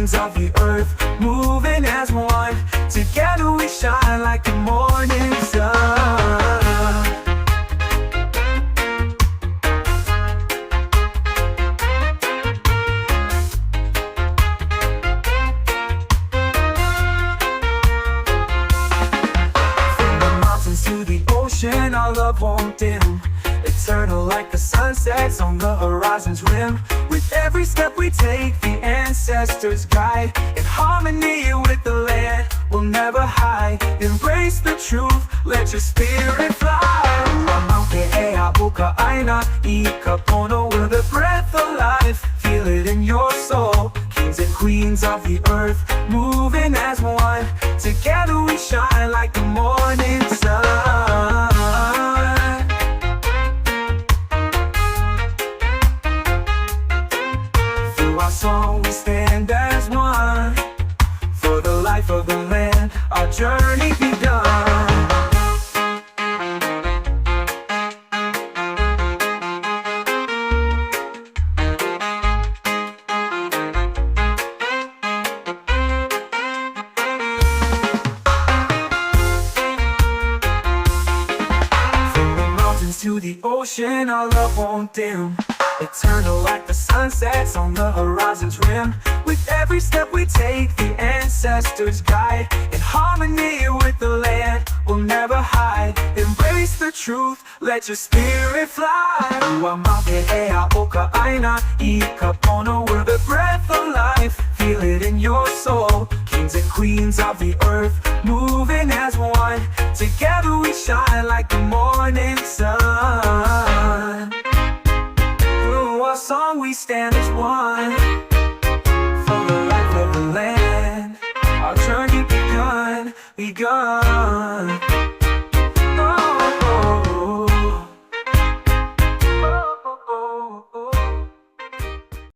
queens of the earth, moving as one. Together we shine like the morning sun. From the mountains to the ocean, our love won't dim. Eternal like the sunsets on the horizon's rim. With every step we take, the ancestors guide. In harmony with the land, we'll never hide. Embrace the truth, let your spirit fly. Mokoliʻi, Hawaiian, ikapono, we're the breath of life. Feel it in your soul. Kings and queens of the earth, moving as one. Together we shine like the morning sun. Song we stand as one. For the life of the land, our journey begun. From the mountains to the ocean, our love won't dim. Eternal like the sunsets on the horizon's rim. With every step we take, the ancestors guide. In harmony with the land, we'll never hide. Embrace the truth, let your spirit fly. Mokoliʻi, ikapono, we're the breath of life. Feel it in your soul. Kings and queens of the earth, moving as one. Together we shine like the morning sun. Our song we stand as one. For the life of the land, our journey begun.